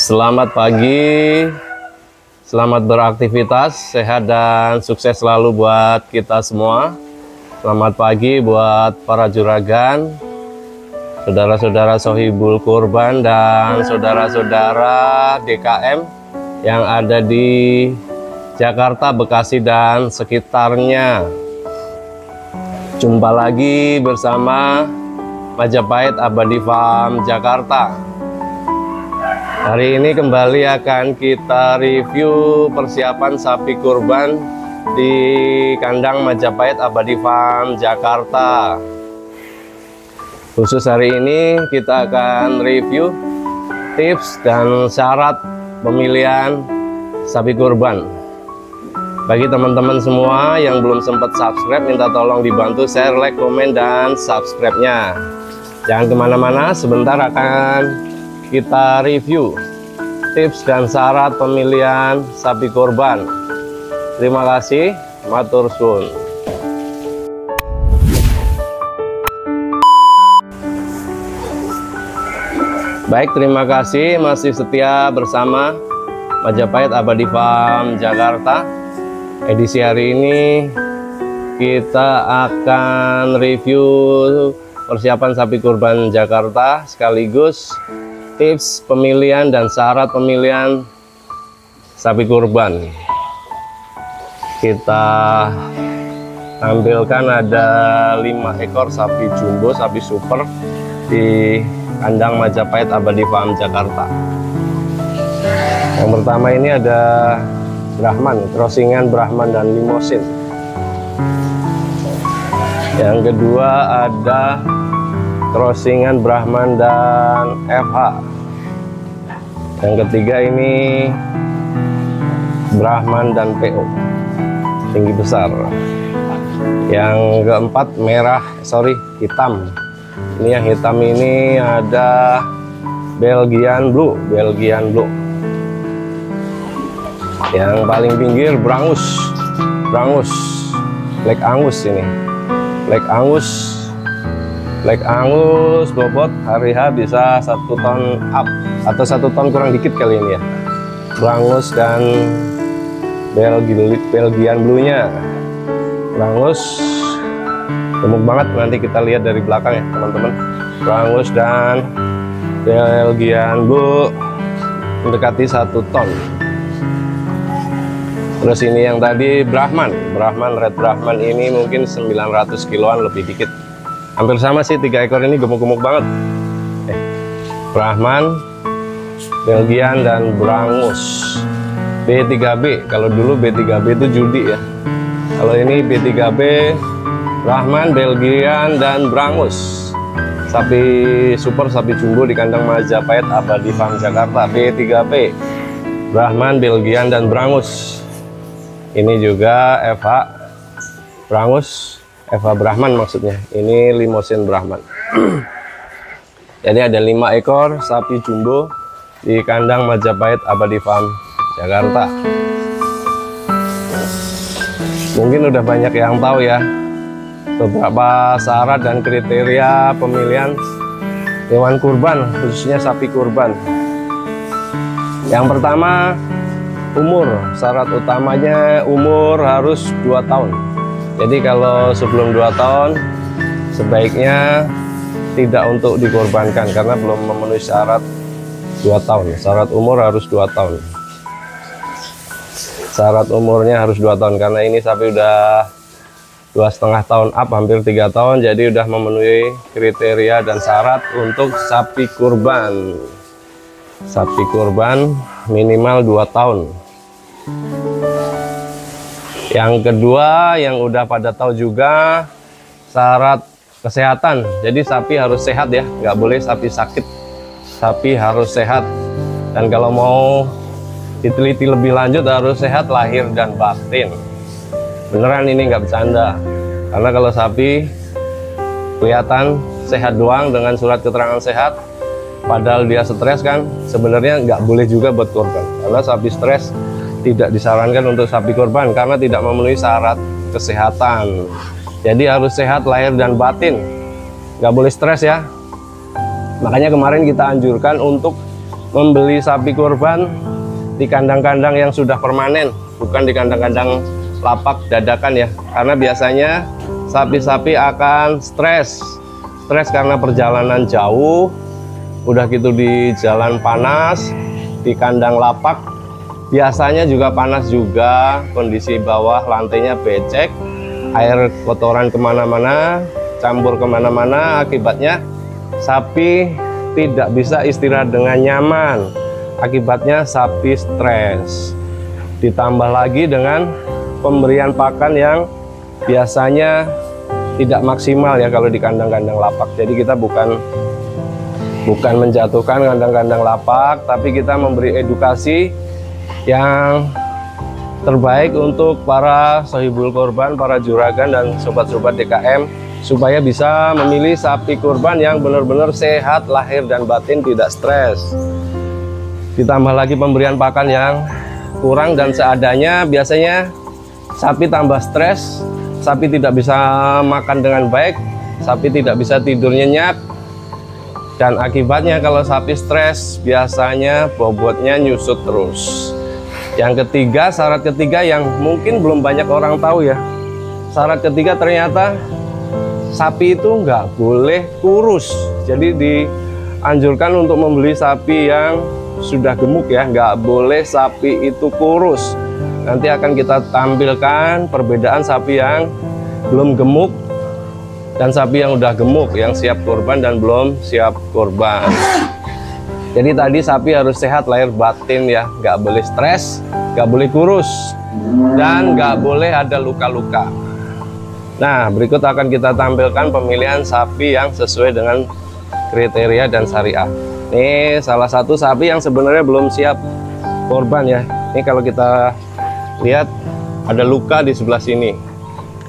Selamat pagi, selamat beraktivitas, sehat dan sukses selalu buat kita semua. Selamat pagi buat para juragan, saudara-saudara Sohibul Kurban dan saudara-saudara DKM yang ada di Jakarta, Bekasi dan sekitarnya. Jumpa lagi bersama Majapahit Abadi Farm Jakarta. Hari ini kembali akan kita review persiapan sapi kurban di kandang Majapahit Abadi Farm Jakarta. Khusus hari ini kita akan review tips dan syarat pemilihan sapi kurban. Bagi teman-teman semua yang belum sempat subscribe, minta tolong dibantu share, like, komen, dan subscribe-nya. Jangan kemana-mana, sebentar akan kita review tips dan syarat pemilihan sapi kurban. Terima kasih, matur suwun. Baik, terima kasih masih setia bersama Majapahit Abadi Farm Jakarta. Edisi hari ini kita akan review persiapan sapi kurban Jakarta sekaligus tips pemilihan dan syarat pemilihan sapi kurban. Kita tampilkan ada 5 ekor sapi jumbo, sapi super di kandang Majapahit Abadi Farm Jakarta. Yang pertama ini ada Brahman, crossingan Brahman dan Limosin. Yang kedua ada crossingan Brahman dan FH. Yang ketiga ini Brahman dan PO, tinggi besar. Yang keempat hitam. Ini yang hitam ini ada Belgian Blue. Yang paling pinggir Brangus, Black Angus ini. Black Angus bobot hari H bisa 1 ton up atau 1 ton kurang dikit kali ini ya. Brangus dan Belgian Blue-nya. Brangus gemuk banget, nanti kita lihat dari belakang ya teman-teman. Brangus dan Belgian Blue mendekati 1 ton. Terus ini yang tadi Brahman, Red Brahman ini mungkin 900 kiloan lebih dikit. Hampir sama sih, 3 ekor ini gemuk-gemuk banget. Brahman, Belgian dan Brangus. B3B, kalau dulu B3B itu judi ya. Kalau ini B3B, Brahman, Belgian dan Brangus. Sapi super, sapi jumbo di kandang Majapahit Abadi Farm Jakarta. B3B, Brahman, Belgian dan Brangus. Ini juga FH Brangus, FH Brahman maksudnya. Ini Limosin Brahman. Jadi ada 5 ekor sapi jumbo di kandang Majapahit Abadi Farm Jakarta. Mungkin udah banyak yang tahu ya beberapa syarat dan kriteria pemilihan hewan kurban, khususnya sapi kurban. Yang pertama, umur. Syarat utamanya umur harus 2 tahun. Jadi kalau sebelum 2 tahun sebaiknya tidak untuk dikorbankan karena belum memenuhi syarat 2 tahun. Syarat umur harus 2 tahun. Syarat umurnya harus 2 tahun karena ini sapi udah 2,5 tahun up, hampir 3 tahun, jadi udah memenuhi kriteria dan syarat untuk sapi kurban. Sapi kurban minimal 2 tahun. Yang kedua, yang udah pada tahu juga, syarat kesehatan. Jadi sapi harus sehat ya, nggak boleh sapi sakit. Sapi harus sehat. Dan kalau mau diteliti lebih lanjut harus sehat lahir dan batin. Beneran ini nggak bercanda. Karena kalau sapi kelihatan sehat doang dengan surat keterangan sehat, padahal dia stres kan, sebenarnya nggak boleh juga buat korban. Karena sapi stres tidak disarankan untuk sapi kurban karena tidak memenuhi syarat kesehatan. Jadi harus sehat lahir dan batin, nggak boleh stres ya. Makanya kemarin kita anjurkan untuk membeli sapi kurban di kandang-kandang yang sudah permanen, bukan di kandang-kandang lapak dadakan ya. Karena biasanya sapi-sapi akan stres karena perjalanan jauh, udah gitu di jalan panas, di kandang lapak biasanya juga panas juga, kondisi bawah lantainya becek, air kotoran kemana-mana, campur kemana-mana, akibatnya sapi tidak bisa istirahat dengan nyaman. Akibatnya sapi stres. Ditambah lagi dengan pemberian pakan yang biasanya tidak maksimal ya kalau di kandang-kandang lapak. Jadi kita bukan menjatuhkan kandang-kandang lapak, tapi kita memberi edukasi yang terbaik untuk para sahibul korban, para juragan dan sobat-sobat DKM, supaya bisa memilih sapi kurban yang benar-benar sehat lahir dan batin, tidak stres. Ditambah lagi pemberian pakan yang kurang dan seadanya, biasanya sapi tambah stres, sapi tidak bisa makan dengan baik, sapi tidak bisa tidur nyenyak, dan akibatnya kalau sapi stres biasanya bobotnya nyusut terus. Yang ketiga, syarat ketiga yang mungkin belum banyak orang tahu ya, syarat ketiga ternyata sapi itu nggak boleh kurus. Jadi dianjurkan untuk membeli sapi yang sudah gemuk ya, nggak boleh sapi itu kurus. Nanti akan kita tampilkan perbedaan sapi yang belum gemuk dan sapi yang udah gemuk, yang siap kurban dan belum siap kurban. Jadi tadi sapi harus sehat lahir batin ya, nggak boleh stres, nggak boleh kurus, dan nggak boleh ada luka-luka. Nah, berikut akan kita tampilkan pemilihan sapi yang sesuai dengan kriteria dan syariah. Ini salah satu sapi yang sebenarnya belum siap korban ya. Ini kalau kita lihat ada luka di sebelah sini.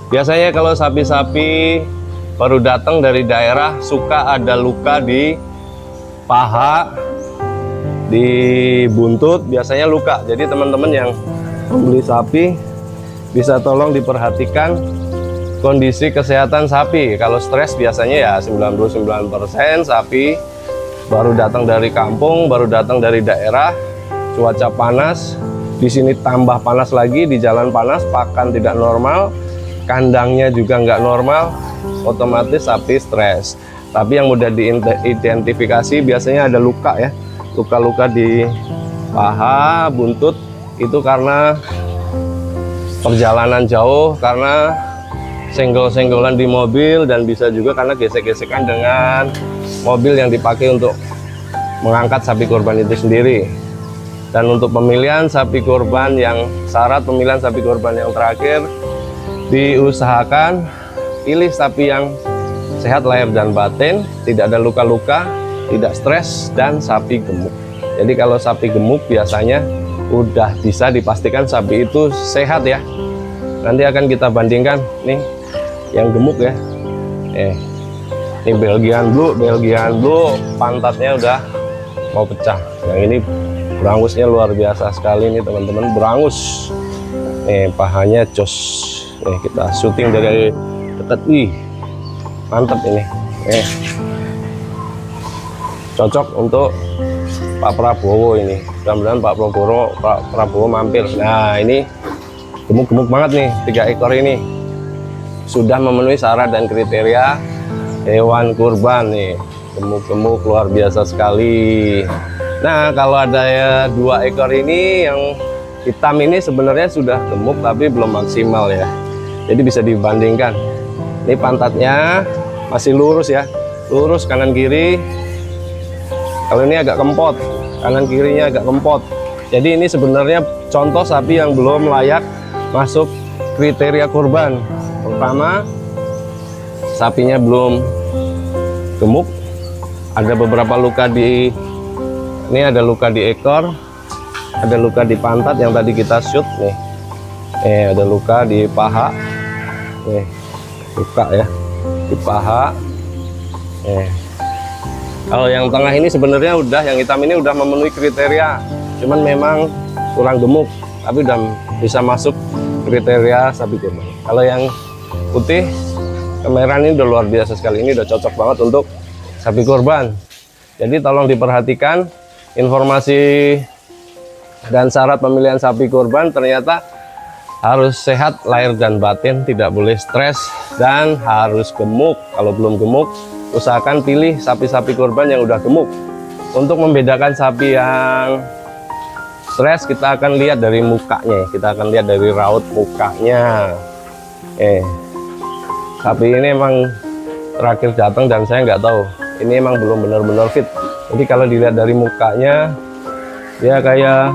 Biasanya kalau sapi-sapi baru datang dari daerah suka ada luka di paha, di buntut, biasanya luka. Jadi teman-teman yang membeli sapi bisa tolong diperhatikan kondisi kesehatan sapi. Kalau stres biasanya ya 99% sapi baru datang dari kampung, baru datang dari daerah, cuaca panas, di sini tambah panas lagi, di jalan panas, pakan tidak normal, kandangnya juga nggak normal, otomatis sapi stres. Tapi yang mudah diidentifikasi biasanya ada luka ya, luka-luka di paha, buntut, itu karena perjalanan jauh, karena senggol-senggolan di mobil, dan bisa juga karena gesek-gesekan dengan mobil yang dipakai untuk mengangkat sapi kurban itu sendiri. Dan untuk pemilihan sapi kurban yang syarat pemilihan sapi kurban yang terakhir, diusahakan pilih sapi yang sehat lahir dan batin, tidak ada luka-luka, tidak stres, dan sapi gemuk. Jadi kalau sapi gemuk biasanya udah bisa dipastikan sapi itu sehat ya. Nanti akan kita bandingkan nih yang gemuk ya. Ini Belgian Blue, pantatnya udah mau pecah. Yang ini berangusnya luar biasa sekali nih teman-teman, berangus. Pahanya jos. Kita syuting dari dekat. Wih, mantap ini. Cocok untuk Pak Prabowo ini. Mudah-mudahan Pak Prabowo mampir. Nah, ini gemuk-gemuk banget nih, 3 ekor ini. Sudah memenuhi syarat dan kriteria hewan kurban nih. Gemuk-gemuk luar biasa sekali. Nah, kalau ada ya 2 ekor ini yang hitam ini sebenarnya sudah gemuk tapi belum maksimal ya. Jadi bisa dibandingkan. Ini pantatnya masih lurus ya, lurus kanan kiri. Kalau ini agak kempot, kanan kirinya agak kempot. Jadi ini sebenarnya contoh sapi yang belum layak masuk kriteria kurban. Pertama, sapinya belum gemuk, ada beberapa luka di ini, ada luka di ekor, ada luka di pantat yang tadi kita shoot nih. Ada luka di paha, nih luka ya di paha. Kalau yang tengah ini sebenarnya udah, yang hitam ini udah memenuhi kriteria, cuman memang kurang gemuk, tapi udah bisa masuk kriteria sapi kurban. Kalau yang putih kemerahan ini udah luar biasa sekali, ini udah cocok banget untuk sapi kurban. Jadi tolong diperhatikan informasi dan syarat pemilihan sapi kurban ternyata harus sehat lahir dan batin, tidak boleh stres, dan harus gemuk. Kalau belum gemuk, usahakan pilih sapi-sapi kurban yang udah gemuk. Untuk membedakan sapi yang stres, kita akan lihat dari mukanya, kita akan lihat dari raut mukanya. Sapi ini emang terakhir datang dan saya nggak tahu, ini emang belum benar-benar fit. Jadi kalau dilihat dari mukanya, dia kayak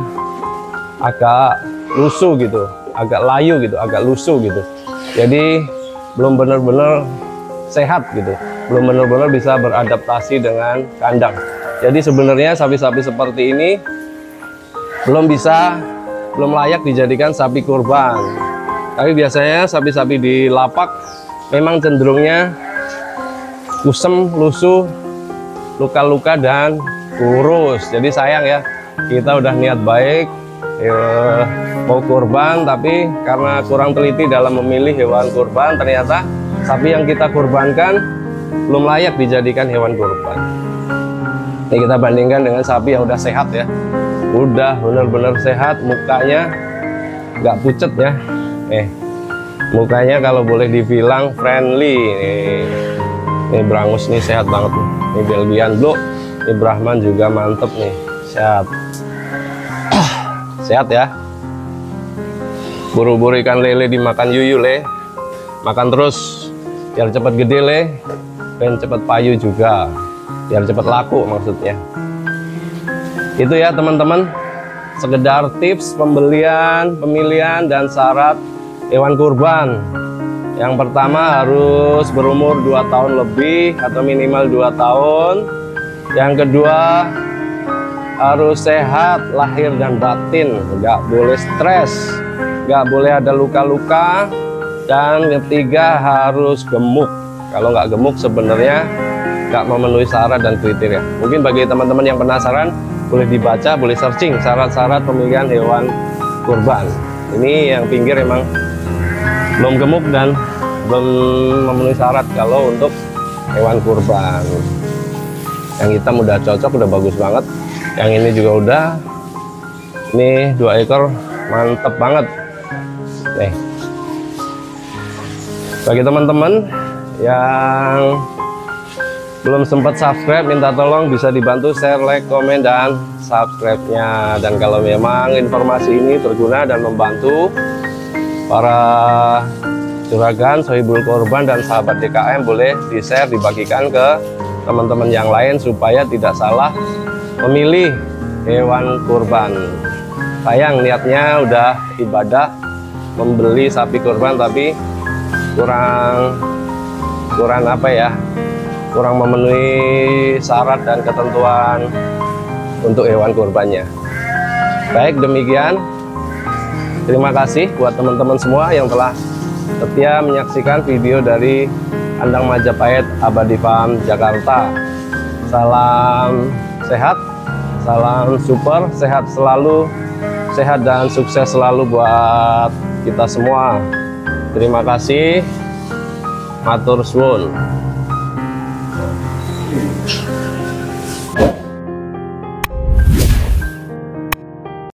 agak lusuh gitu, agak layu gitu, agak lusuh gitu. Jadi belum benar-benar sehat gitu, belum benar-benar bisa beradaptasi dengan kandang. Jadi sebenarnya sapi-sapi seperti ini belum layak dijadikan sapi kurban. Tapi biasanya sapi-sapi di lapak memang cenderungnya kusem, lusuh, luka-luka, dan kurus. Jadi sayang ya, kita udah niat baik mau kurban, tapi karena kurang teliti dalam memilih hewan kurban, ternyata sapi yang kita kurbankan belum layak dijadikan hewan kurban. Ini kita bandingkan dengan sapi yang udah sehat ya, udah benar-benar sehat, mukanya nggak pucet ya. Mukanya kalau boleh dibilang friendly. Ini Brangus nih sehat banget nih. Ini Belgian Blue, ini Brahman juga mantep nih, sehat. Sehat ya. Buru-buru ikan lele dimakan yuyu le, makan terus biar cepat gede le, dan cepat payu juga, biar cepat laku maksudnya. Itu ya teman-teman, sekedar tips pemilihan, dan syarat hewan kurban. Yang pertama harus berumur 2 tahun lebih atau minimal 2 tahun. Yang kedua harus sehat lahir dan batin, nggak boleh stres, nggak boleh ada luka-luka. Dan ketiga harus gemuk. Kalau nggak gemuk sebenarnya nggak memenuhi syarat dan kriteria. Mungkin bagi teman-teman yang penasaran, boleh dibaca, boleh searching syarat-syarat pemilihan hewan kurban. Ini yang pinggir emang belum gemuk dan belum memenuhi syarat kalau untuk hewan kurban. Yang hitam udah cocok, udah bagus banget. Yang ini juga udah. Ini 2 ekor mantep banget nih. Bagi teman-teman yang belum sempat subscribe, minta tolong bisa dibantu share, like, komen, dan subscribe-nya. Dan kalau memang informasi ini berguna dan membantu para juragan, sohibul korban, dan sahabat DKM, boleh di-share, dibagikan ke teman-teman yang lain supaya tidak salah memilih hewan kurban. Sayang niatnya udah ibadah membeli sapi kurban, tapi kurang apa ya, kurang memenuhi syarat dan ketentuan untuk hewan kurbannya. Baik, demikian. Terima kasih buat teman-teman semua yang telah setia menyaksikan video dari Kandang Majapahit Abadi Farm Jakarta. Salam sehat, salam super, sehat selalu, sehat dan sukses selalu buat kita semua. Terima kasih, matur suwun.